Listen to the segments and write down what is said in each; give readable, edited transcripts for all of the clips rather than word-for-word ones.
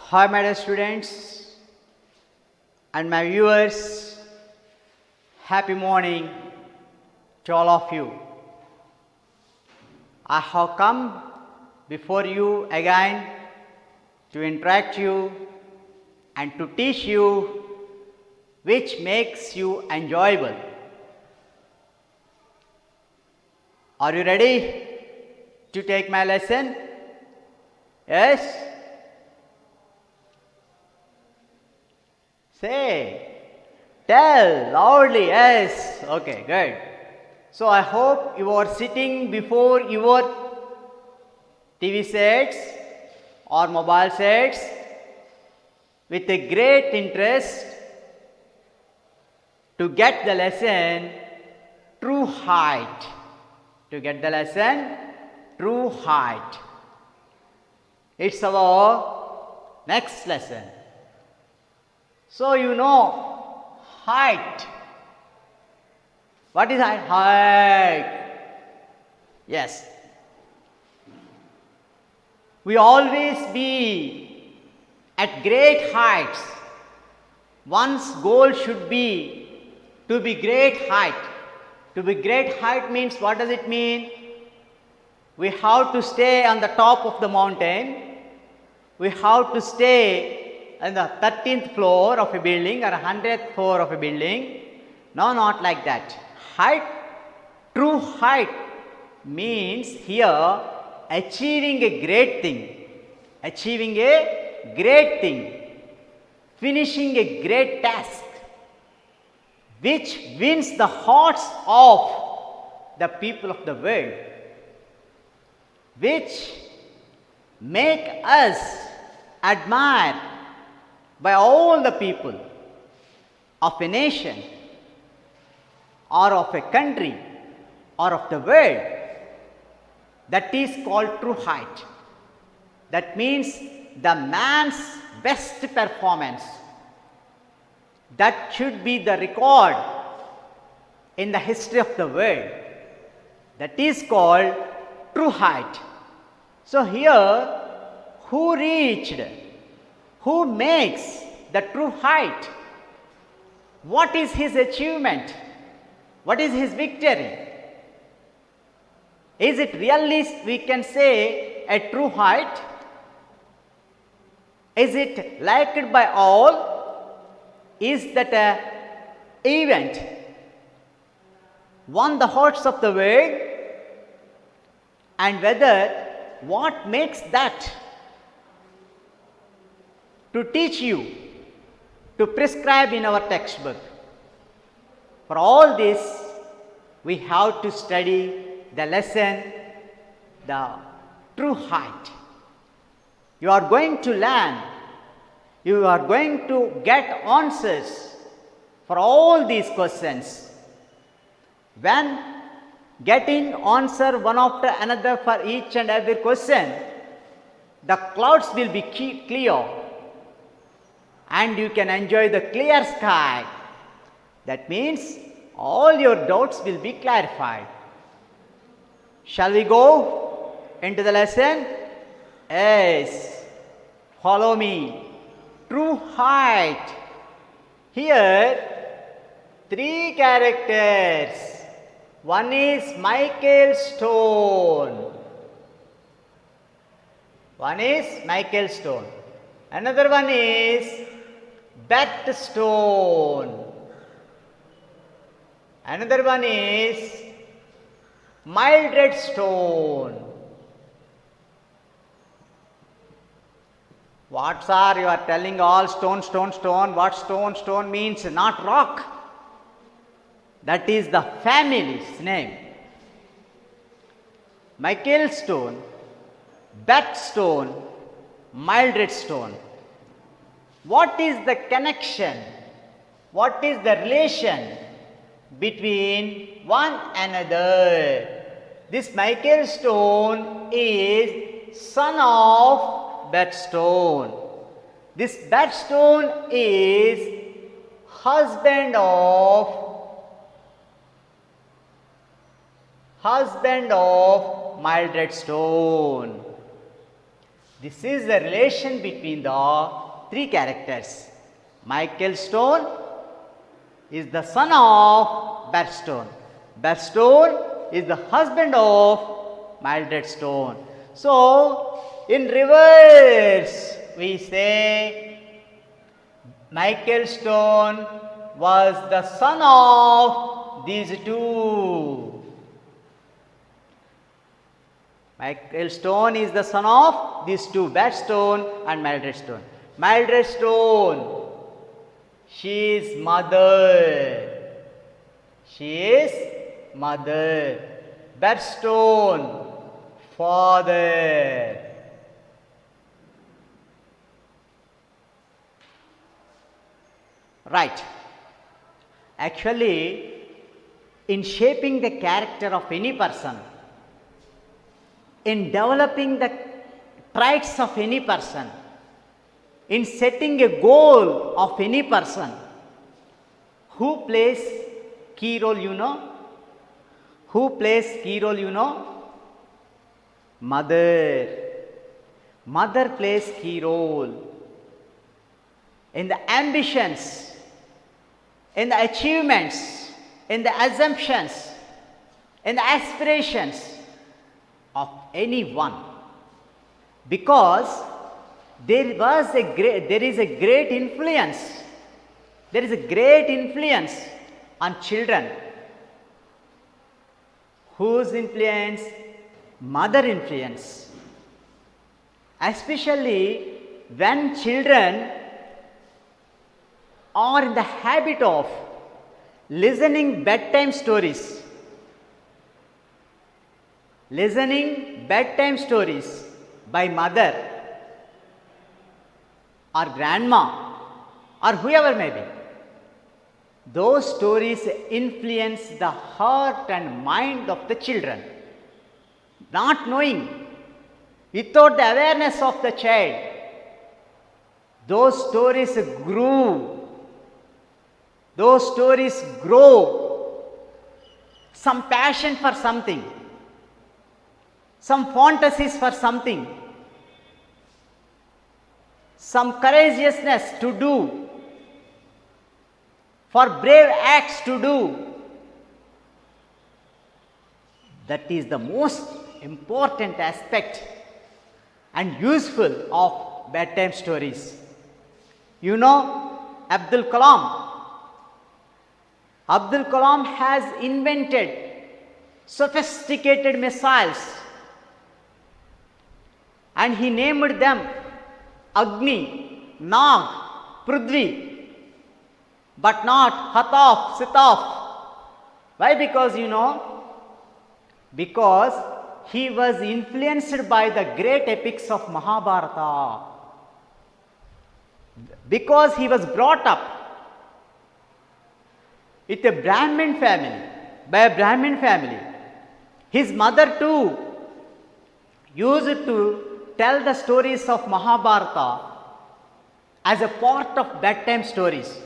Hi, my dear students and my viewers. Happy morning to all of you. I have come before you again to interact you and to teach you which makes you enjoyable. Are you ready to take my lesson? Yes? Say, tell loudly, yes. Okay, good. So I hope you are sitting before your TV sets or mobile sets with a great interest to get the lesson true height. To get the lesson true height. It's our next lesson. So you know height. What is height? Height. Yes. We always be at great heights. One's goal should be to be great height. To be great height means, what does it mean? We have to stay on the top of the mountain. We have to stay on the 13th floor of a building or 100th floor of a building. No, not like that. Height, true height means here achieving a great thing. Achieving a great thing. Finishing a great task, which wins the hearts of the people of the world, which make us admire by all the people of a nation or of a country or of the world. That is called true height. That means the man's best performance. That should be the record in the history of the world. That is called true height. So here, who reached? Who makes the true height? What is his achievement? What is his victory? Is it really, we can say, a true height? Is it liked by all? Is that an event won the hearts of the world? And whether what makes that to teach you, to prescribe in our textbook. For all this, we have to study the lesson, the true height. You are going to learn, you are going to get answers for all these questions. When getting answer one after another for each and every question, the clouds will be clear and you can enjoy the clear sky. That means all your doubts will be clarified. Shall we go into the lesson? Yes. Follow me. True height. Here, 3 characters. One is milestone. One is milestone. Another one is birthstone. Another one is Mildred stone. What, sir? You are telling all stone, stone, stone. What stone? Stone means not rock. That is the family's name. Michael stone, Beth stone, Mildred stone. What is the connection? What is the relation between one another? This Michael stone is son of Beth stone. This Beth stone is husband of Mildred stone. This is the relation between the three characters. Michael Stone is the son of Bert Stone. Bert Stone is the husband of Mildred Stone. So, in reverse, we say Michael Stone was the son of these two. Michael Stone is the son of these two, Bert Stone and Mildred Stone. Mildred Stone, she is mother. She is mother. Bert Stone, father. Right. Actually, in shaping the character of any person, in developing the traits of any person, in setting a goal of any person, who plays key role, you know? Who plays key role, you know? Mother. Mother plays key role in the ambitions, in the achievements, in the assumptions, in the aspirations of anyone, because there is a great influence. There is a great influence on children. Whose influence? Mother influence. Especially when children are in the habit of listening bedtime stories. Listening bedtime stories by mother or grandma or whoever may be. Those stories influence the heart and mind of the children. Not knowing, without the awareness of the child, those stories grew. Those stories grow. Some passion for something, some fantasies for something, some courageousness to do, for brave acts to do. That is the most important aspect and useful of bedtime stories. You know, Abdul Kalam. Abdul Kalam has invented sophisticated missiles and he named them Agni, Nag, Prithvi, but not Hataf, Sitaf. Why? Because you know, because he was influenced by the great epics of Mahabharata. Because he was brought up with a Brahmin family, by a Brahmin family. His mother too used to tell the stories of Mahabharata as a part of bedtime stories.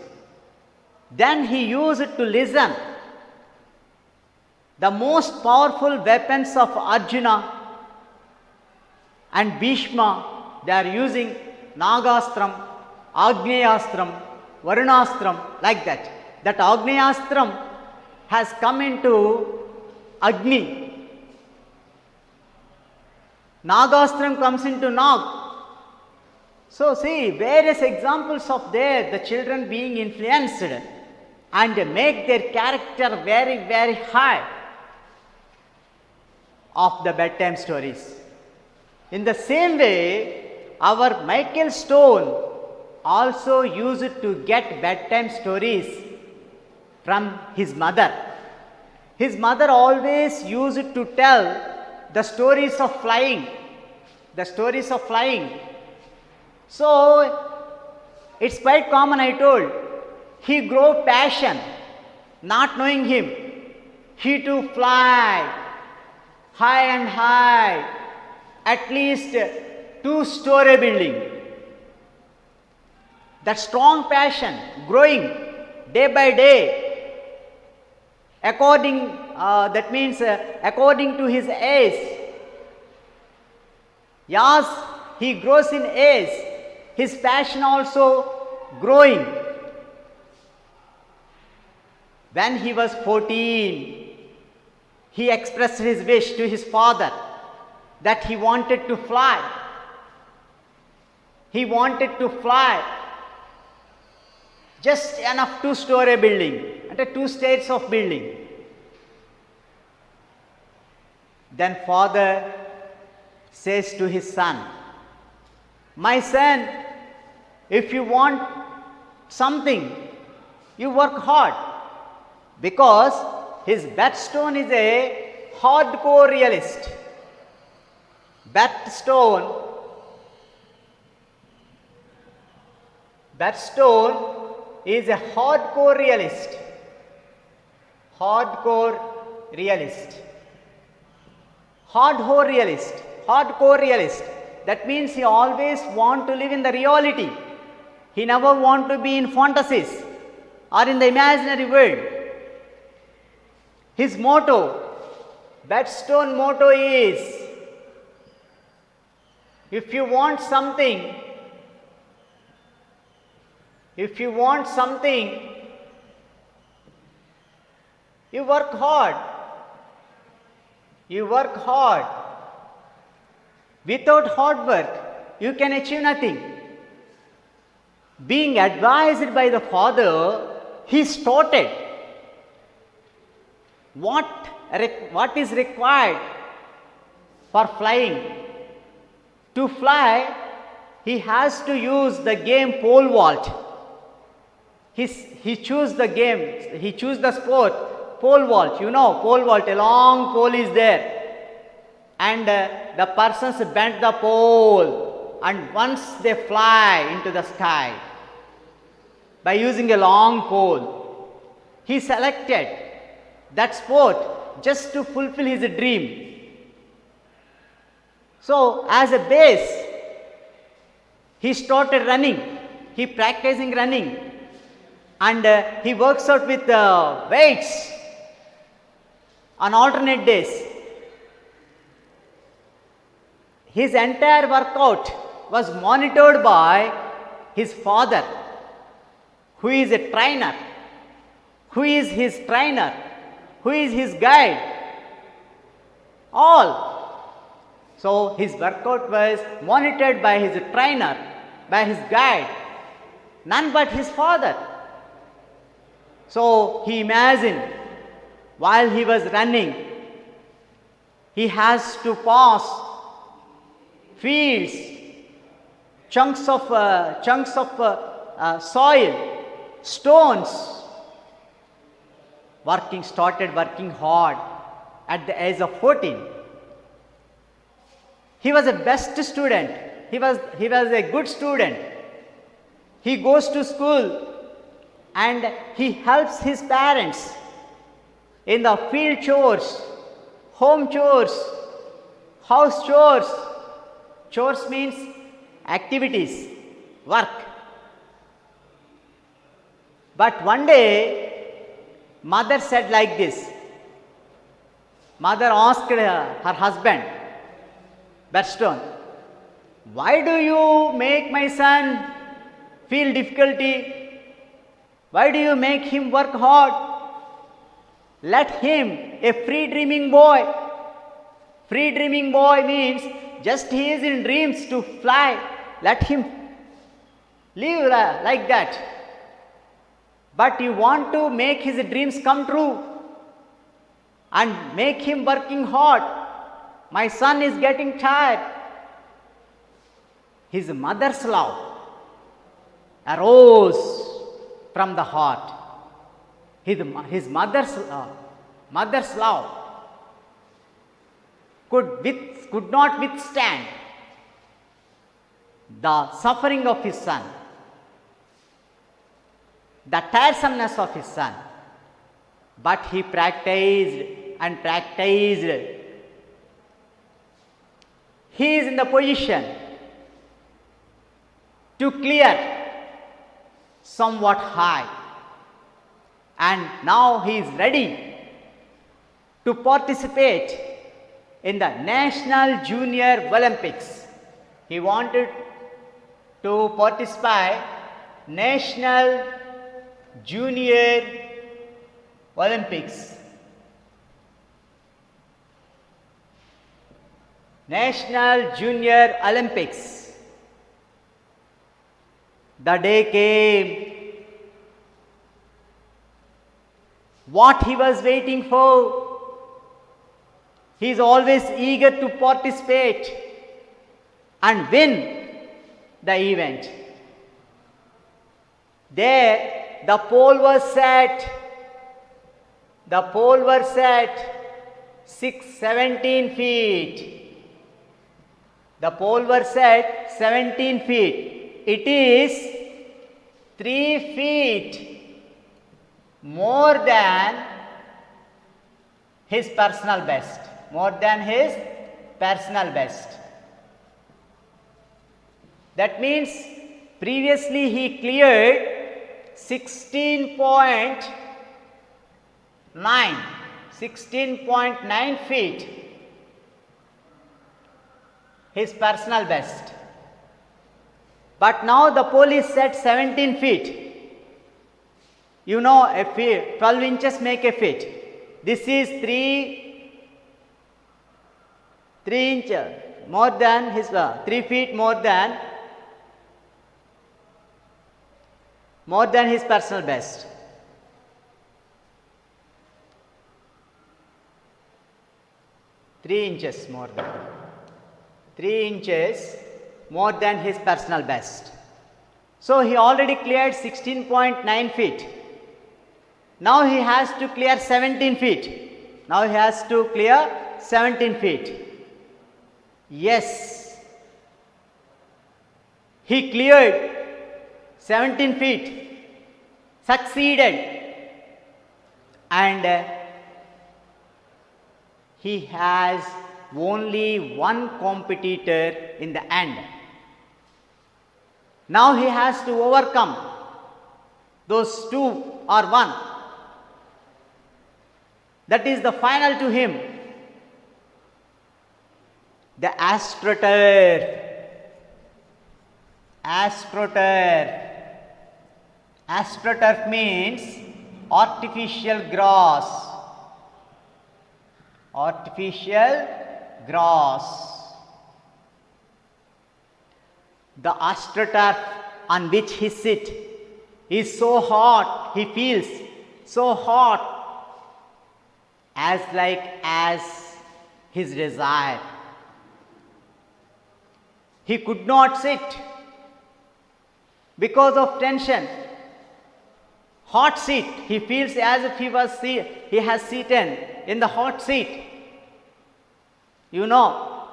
Then he used to listen the most powerful weapons of Arjuna and Bhishma. They are using Nagastram, Agneyastram, Varunastram, like that. That Agneyastram has come into Agni. Nagastram comes into Nag. So see, various examples of there, the children being influenced and make their character very, very high of the bedtime stories. In the same way, our Michael Stone also used to get bedtime stories from his mother. His mother always used to tell the stories of flying, the stories of flying. So, it's quite common, I told. He grew passion, not knowing him. He too fly high and high, at least 2-story building. That strong passion growing day by day, according that means according to his age. As he grows in age, his passion also growing. When he was 14, he expressed his wish to his father that he wanted to fly. He wanted to fly just enough two-story building and 2 stairs of building. Then father says to his son, my son, if you want something, you work hard, because his Bert-Stone is a hardcore realist. Bert-Stone is a hardcore realist. Hardcore realist. Hardcore realist. Hardcore realist. That means he always want to live in the reality. He never want to be in fantasies or in the imaginary world. His motto, Bert-Stone motto is, if you want something, you work hard. You work hard. Without hard work, you can achieve nothing. Being advised by the father, he started what is required for flying. To fly, he has to use the game pole vault. He choose the sport pole vault. You know, pole vault, a long pole is there, and the persons bend the pole, and once they fly into the sky by using a long pole. He selected that sport just to fulfill his dream. So as a base, he started running. He practicing running, and he works out with weights on alternate days. His entire workout was monitored by his father, who is a trainer, who is his trainer, who is his guide, all. So his workout was monitored by his trainer, by his guide, none but his father. So he imagined, while he was running, he has to pass fields, chunks of soil, stones. Started working hard at the age of 14. He was a best student. He was a good student. He goes to school and he helps his parents in the field chores, home chores, house chores. Chores means activities, work. But one day, mother said like this. Mother asked her husband, Bert-Stone, why do you make my son feel difficulty? Why do you make him work hard? Let him, a free dreaming boy. Free dreaming boy means just he is in dreams to fly. Let him live like that. But you want to make his dreams come true and make him working hard. My son is getting tired. His mother's love arose from the heart. His mother's love could not withstand the suffering of his son, the tiresomeness of his son. But he practiced and practiced. He is in the position to clear somewhat high, and now he is ready to participate in the National Junior Olympics. he wanted to participate National Junior Olympics. National Junior Olympics. The day came. What he was waiting for? He is always eager to participate and win the event. There, the pole was set. The pole was set 17 feet. The pole was set 17 feet. It is 3 feet more than his personal best. More than his personal best. That means previously he cleared 16.9 feet, his personal best. But now the pole is set 17 feet. You know, a feet, 12 inches make a feet. This is 3 inches more than his 3 feet more than his personal best. 3 inches more than 3 inches more than his personal best. So he already cleared 16.9 feet. Now he has to clear 17 feet. Now he has to clear 17 feet. Yes, he cleared 17 feet, succeeded, and he has only one competitor in the end. Now he has to overcome those two or one. That is the final to him. The AstroTurf. AstroTurf. AstroTurf means artificial grass. Artificial grass. The AstroTurf on which he sits is so hot, he feels so hot, as his desire. He could not sit because of tension. Hot seat, he feels as if he has seated in the hot seat. You know,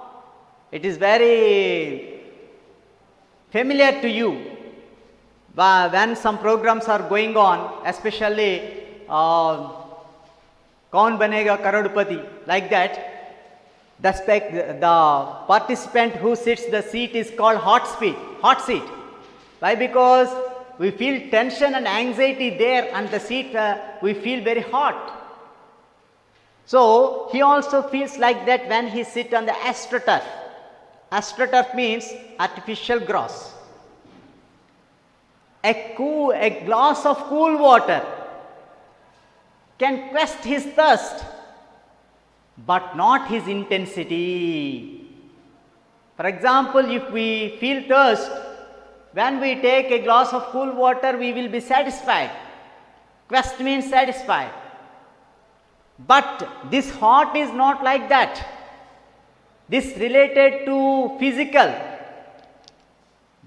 it is very familiar to you when some programs are going on, especially Kaun Banega Karodpati, like that. The participant who sits the seat is called hot seat. Why? Because we feel tension and anxiety there, and the seat we feel very hot. So he also feels like that when he sits on the AstroTurf. AstroTurf means artificial grass. A glass of cool water can quench his thirst, but not his intensity. For example, if we feel thirst, when we take a glass of cool water, we will be satisfied. Quest means satisfied. But this hot is not like that. This related to physical.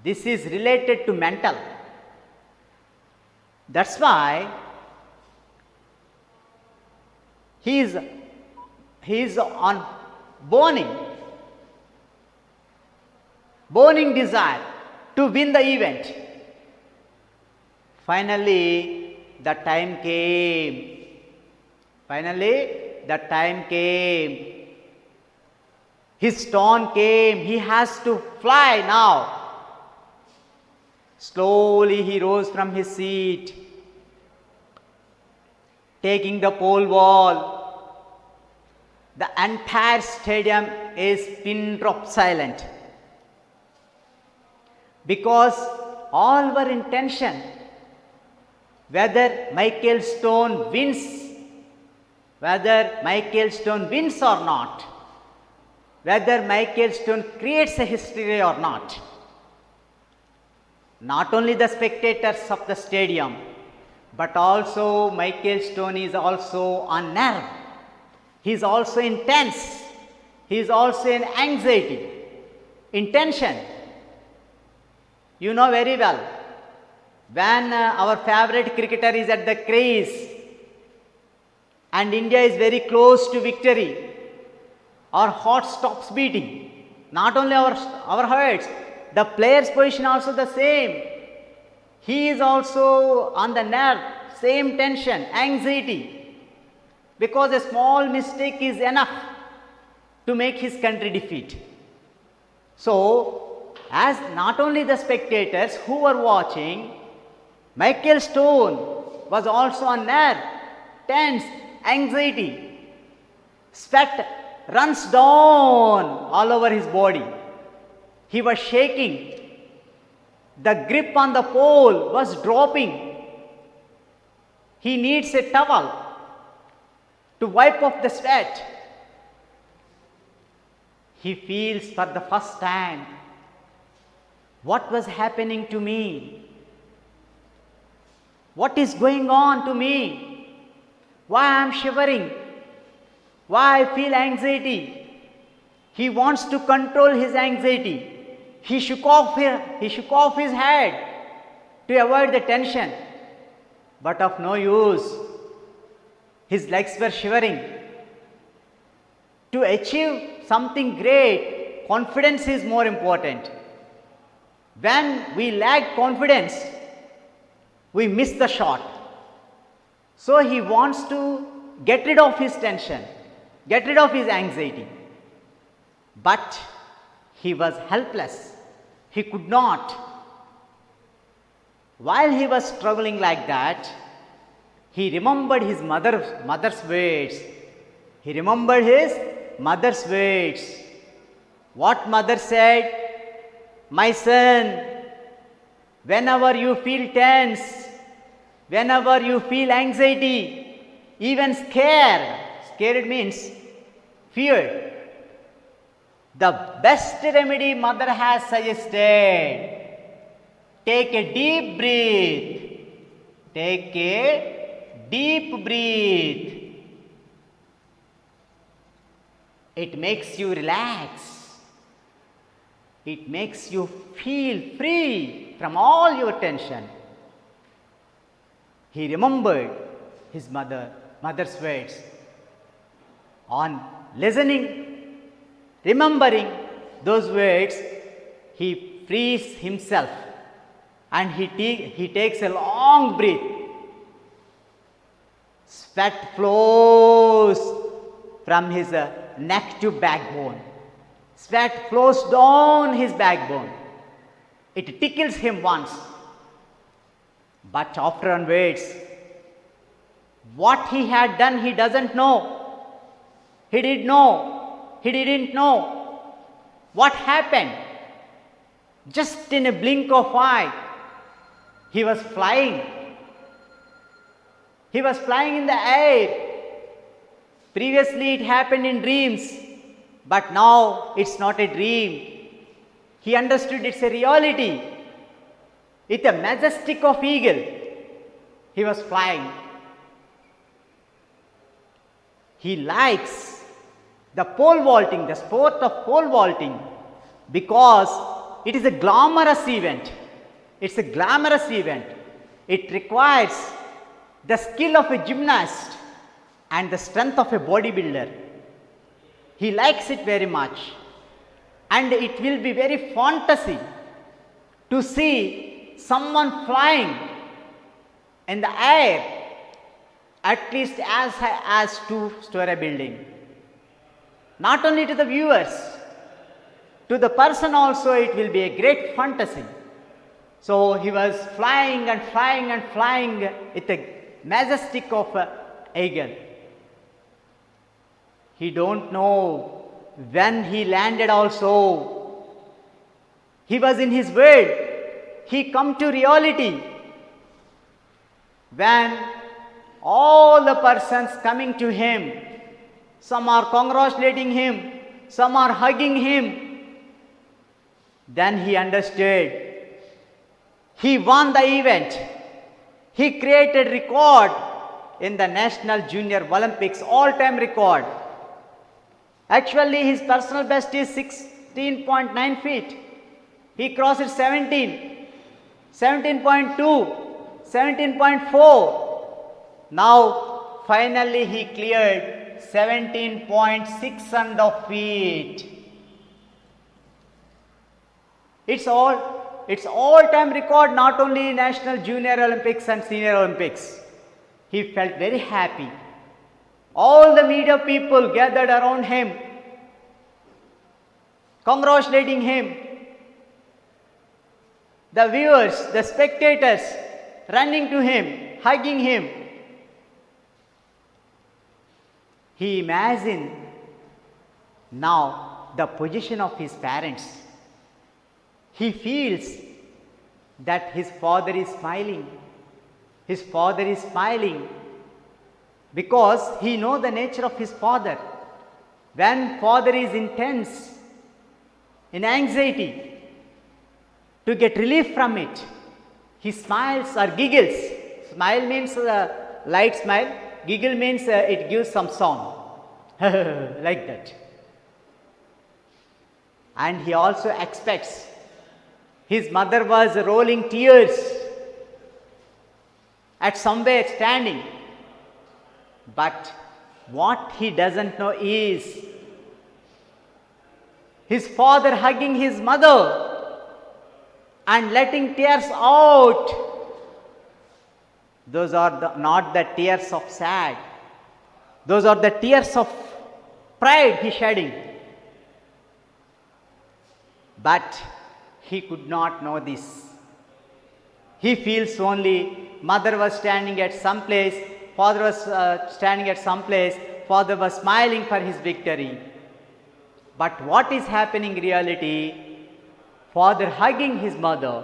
This is related to mental. That's why he is on burning desire to win the event. Finally, the time came. His turn came. He has to fly now. Slowly he rose from his seat, taking the pole vault. The entire stadium is pin drop silent. because all were in tension. Whether Michael Stone wins or not, whether Michael Stone creates a history or not. Not only the spectators of the stadium, but also Michael Stone is also on nerve. He is also in tense. He is also in anxiety, in tension. You know very well, when our favorite cricketer is at the crease and India is very close to victory, our heart stops beating. Not only our hearts, the player's position also the same. He is also on the nerve, same tension, anxiety, because a small mistake is enough to make his country defeat. So, as not only the spectators who were watching, Michael Stone was also on nerve, tense, anxiety. Sweat runs down all over his body. He was shaking. The grip on the pole was dropping. He needs a towel to wipe off the sweat. He feels for the first time, what was happening to me? What is going on to me? Why I am shivering? Why I feel anxiety? He wants to control his anxiety. He shook off his head to avoid the tension, but of no use. His legs were shivering. To achieve something great, confidence is more important. When we lack confidence, we miss the shot. So he wants to get rid of his tension, get rid of his anxiety. But he was helpless. He could not. While he was struggling like that, he remembered his mother's words. He remembered his mother's words. What mother said? My son, whenever you feel tense, whenever you feel anxiety, even scared means fear, the best remedy mother has suggested, take a deep breath. Take a deep breath. It makes you relax. It makes you feel free from all your tension. He remembered his mother's words. On listening, remembering those words, he frees himself and he takes a long breath. Sweat flows from his neck to backbone. Sweat flows down his backbone. It tickles him once. But after onwards, what he had done, he doesn't know. He didn't know what happened. Just in a blink of eye, he was flying. He was flying in the air. Previously it happened in dreams, but now it's not a dream. He understood it's a reality. With a majestic of eagle, he was flying. He likes the pole vaulting, the sport of pole vaulting, because it is a glamorous event. It's a glamorous event. It requires the skill of a gymnast and the strength of a bodybuilder. He likes it very much, and it will be very fantasy to see someone flying in the air at least as high as 2-story building. Not only to the viewers, to the person also it will be a great fantasy. So he was flying and flying and flying with the majestic of eagle. He don't know when he landed also. He was in his world. he come to reality when all the persons coming to him, some are congratulating him, some are hugging him. Then he understood. He won the event. He created record in the National Junior Olympics, all-time record. Actually, his personal best is 16.9 feet. He crossed 17, 17.2, 17.4. Now, finally, he cleared 17.6 feet. It's all-time record, not only National Junior Olympics and Senior Olympics. He felt very happy. All the media people gathered around him, congratulating him. The viewers, the spectators running to him, hugging him. He imagined now the position of his parents. He feels that his father is smiling. His father is smiling because he knows the nature of his father. When father is intense, in anxiety, to get relief from it, he smiles or giggles. Smile means light smile. Giggle means it gives some sound. Like that. And he also expects. His mother was rolling tears at somewhere standing. But what he doesn't know is his father hugging his mother and letting tears out. Those are not the tears of sad. Those are the tears of pride he shedding. But he could not know this. He feels only mother was standing at some place, father was standing at some place, father was smiling for his victory. But what is happening in reality? Father hugging his mother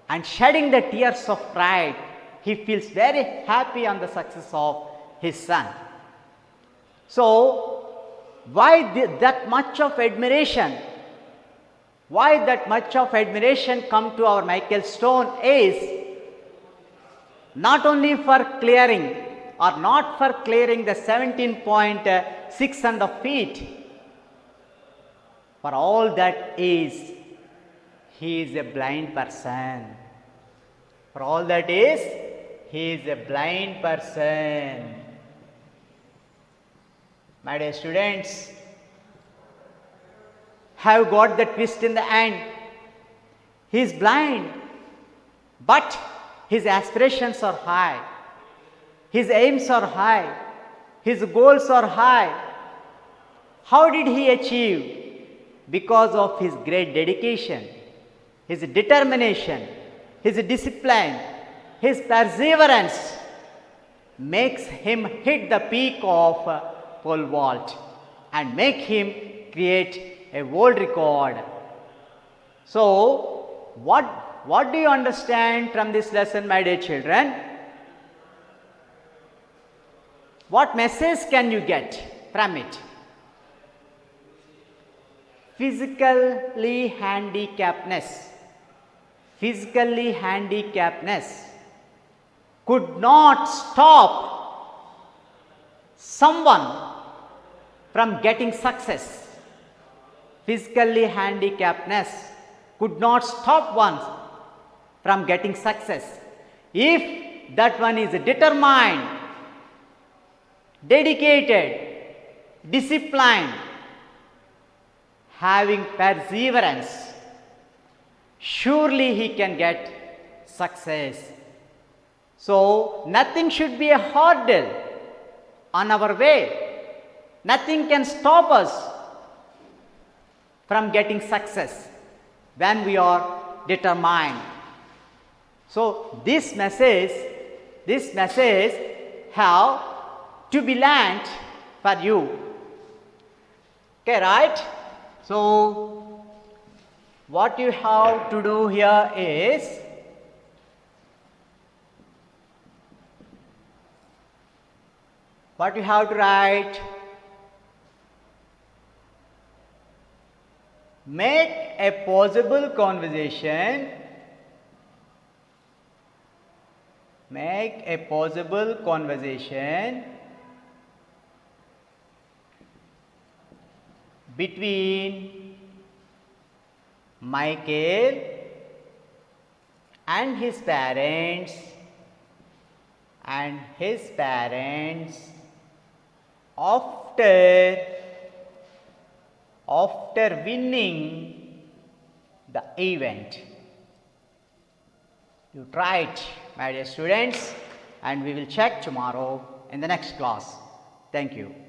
and shedding the tears of pride. He feels very happy on the success of his son. So, why that much of admiration? Why that much of admiration come to our Michael Stone is not only for clearing or not for clearing the 17.6 feet. For all that is, he is a blind person. For all that is, he is a blind person. My dear students, have got the twist in the end. He is blind, but his aspirations are high. His aims are high. His goals are high. How did he achieve? Because of his great dedication, his determination, his discipline, his perseverance makes him hit the peak of pole vault and make him create a world record. So, what do you understand from this lesson, my dear children? What message can you get from it? Physically handicapness could not stop someone from getting success. Physically handicapness could not stop one from getting success if that one is determined, dedicated, disciplined, having perseverance. Surely he can get success. So, nothing should be a hurdle on our way. Nothing can stop us from getting success when we are determined. So, this message have to be learned for you. Okay, right? So, what you have to do here is What you have to write? Make a possible conversation. Make a possible conversation between Michael and his parents after winning the event. You try it, my dear students, and we will check tomorrow in the next class. Thank you.